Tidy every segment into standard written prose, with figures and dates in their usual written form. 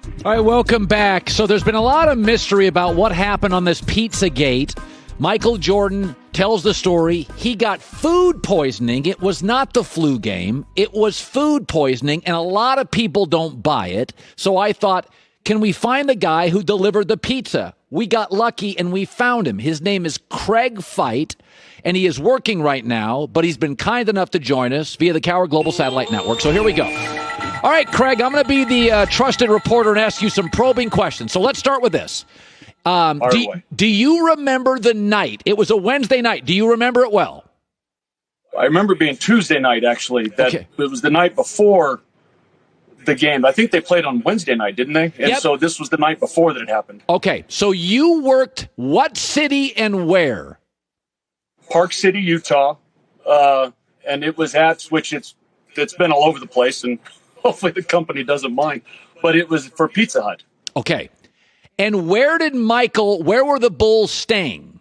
All right, welcome back. So there's been a lot of mystery about what happened on this Pizzagate. Michael Jordan tells the story. He got food poisoning. It was not the flu game. It was food poisoning, and a lot of people don't buy it. So I thought, can we find the guy who delivered the pizza? We got lucky, and we found him. His name is Craig Fite, and he is working right now, but he's been kind enough to join us via the Cowherd Global Satellite Network. So here we go. All right, Craig, I'm going to be the trusted reporter and ask you some probing questions. So let's start with this. Do you remember the night? It was a Wednesday night. Do you remember it well? I remember being Tuesday night, actually. It was the night before the game. I think they played on Wednesday night, didn't they? And so this was the night before that it happened. Okay, so you worked what city and where? Park City, Utah. And it was at, which it's been all over the place, and hopefully the company doesn't mind, but it was for Pizza Hut. Okay. And where were the Bulls staying?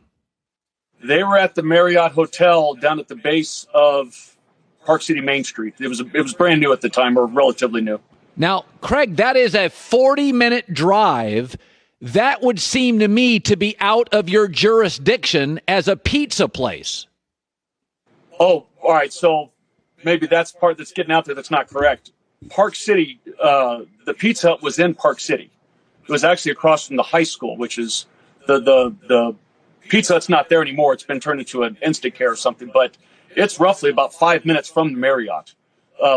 They were at the Marriott Hotel down at the base of Park City Main Street. It was brand new at the time, or relatively new. Now, Craig, that is a 40-minute drive. That would seem to me to be out of your jurisdiction as a pizza place. Oh, all right. So maybe that's part that's getting out there that's not correct. Park City, the Pizza Hut was in Park City. It was actually across from the high school, which is the Pizza Hut's not there anymore. It's been turned into an Instacare or something, but it's roughly about 5 minutes from the Marriott,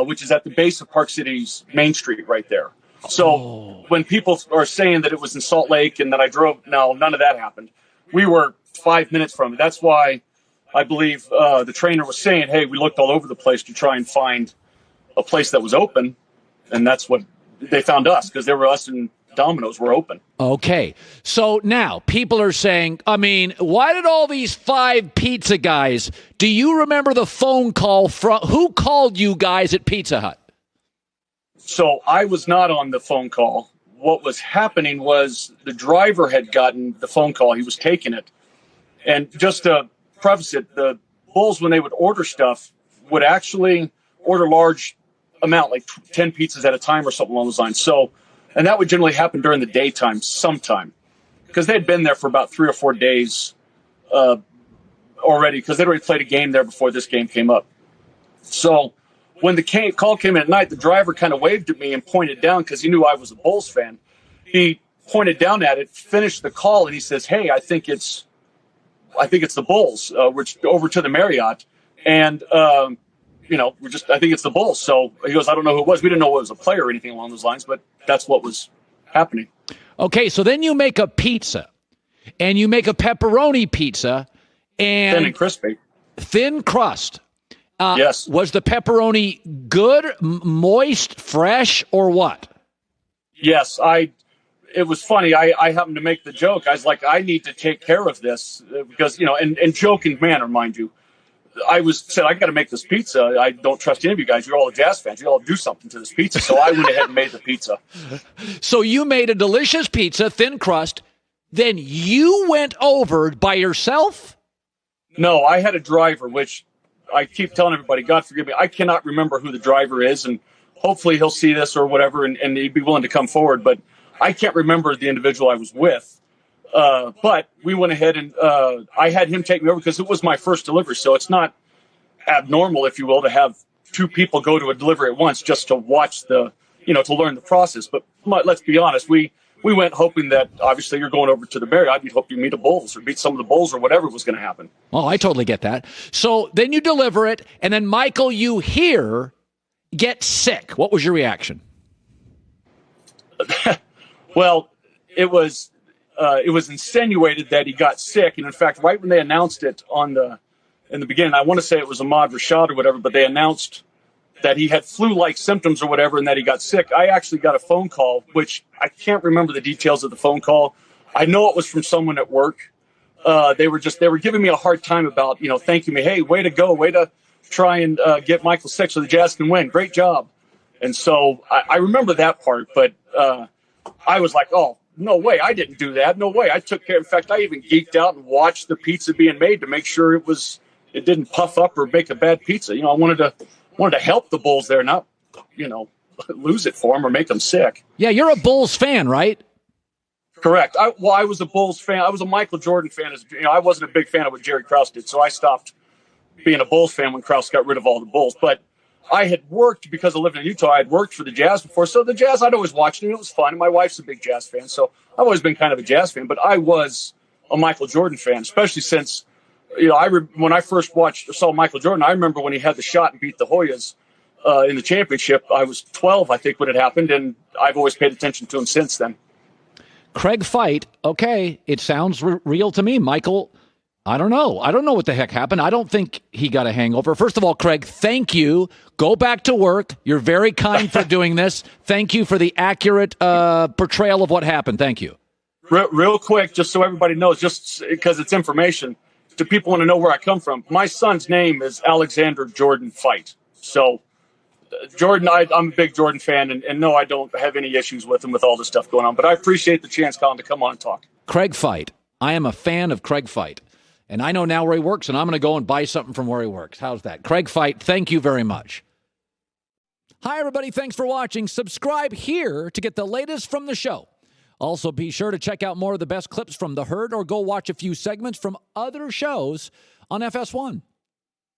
which is at the base of Park City's Main Street right there. So when people are saying that it was in Salt Lake and that I drove, no, none of that happened. We were 5 minutes from it. That's why I believe the trainer was saying, hey, we looked all over the place to try and find a place that was open, and that's what they found us, because there were us and Domino's were open. Okay. So now people are saying, I mean, why did all these 5 pizza guys, do you remember the phone call from, who called you guys at Pizza Hut? So I was not on the phone call. What was happening was the driver had gotten the phone call. He was taking it. And just to preface it, the Bulls, when they would order stuff, would actually order large amount, like 10 pizzas at a time or something along those lines. So, and that would generally happen during the daytime sometime, because they had been there for about 3 or 4 days already, because they'd already played a game there before this game came up. So when the call came in at night, the driver kind of waved at me and pointed down, because he knew I was a Bulls fan. He pointed down at it, finished the call, and he says, hey, I think it's the Bulls. We're over to the Marriott. And, I think it's the Bulls. So he goes, I don't know who it was. We didn't know it was a player or anything along those lines, but that's what was happening. Okay, so then you make a pizza, and you make a pepperoni pizza, and thin and crispy, thin crust. Yes. Was the pepperoni good, moist, fresh, or what? Yes, it was funny. I happened to make the joke. I was like, I need to take care of this because, and joking manner, mind you. I said, I got to make this pizza. I don't trust any of you guys. You're all Jazz fans. You all do something to this pizza. So I went ahead and made the pizza. So you made a delicious pizza, thin crust. Then you went over by yourself? No, I had a driver, which I keep telling everybody, God forgive me, I cannot remember who the driver is. And hopefully he'll see this or whatever, and he'd be willing to come forward. But I can't remember the individual I was with. But we went ahead and I had him take me over because it was my first delivery. So it's not abnormal, if you will, to have 2 people go to a delivery at once just to watch to learn the process. But let's be honest, we went hoping that obviously you're going over to the Marriott. You'd hope you meet a Bulls or beat some of the Bulls or whatever was going to happen. Oh, I totally get that. So then you deliver it, and then Michael, you hear, get sick. What was your reaction? Well, it was insinuated that he got sick, and in fact, right when they announced it in the beginning, I want to say it was Ahmad Rashad or whatever, but they announced that he had flu-like symptoms or whatever, and that he got sick. I actually got a phone call, which I can't remember the details of the phone call. I know it was from someone at work. They were giving me a hard time about, thanking me. Hey, way to go, way to try and get Michael sick so the Jazz can win. Great job. And so I remember that part, but I was like, oh, no way, I didn't do that. No way, I took care. In fact, I even geeked out and watched the pizza being made to make sure it didn't puff up or make a bad pizza. I wanted to help the Bulls there, not, lose it for them or make them sick. Yeah, you're a Bulls fan, right? Correct. I was a Bulls fan. I was a Michael Jordan fan. I wasn't a big fan of what Jerry Krause did, so I stopped being a Bulls fan when Krause got rid of all the Bulls. But I had worked, because I lived in Utah, I had worked for the Jazz before. So the Jazz, I'd always watched it, and it was fun. And my wife's a big Jazz fan, so I've always been kind of a Jazz fan. But I was a Michael Jordan fan, especially since, when I first saw Michael Jordan, I remember when he had the shot and beat the Hoyas in the championship. I was 12, I think, when it happened, and I've always paid attention to him since then. Craig Fite, okay, it sounds real to me. Michael, I don't know. I don't know what the heck happened. I don't think he got a hangover. First of all, Craig, thank you. Go back to work. You're very kind for doing this. Thank you for the accurate portrayal of what happened. Thank you. Real quick, just so everybody knows, just because it's information, do people want to know where I come from? My son's name is Alexander Jordan Fite. So, Jordan, I'm a big Jordan fan, and no, I don't have any issues with him with all this stuff going on. But I appreciate the chance, Colin, to come on and talk. Craig Fite. I am a fan of Craig Fite. And I know now where he works, and I'm going to go and buy something from where he works. How's that? Craig Fite, thank you very much. Hi, everybody. Thanks for watching. Subscribe here to get the latest from the show. Also, be sure to check out more of the best clips from The Herd or go watch a few segments from other shows on FS1.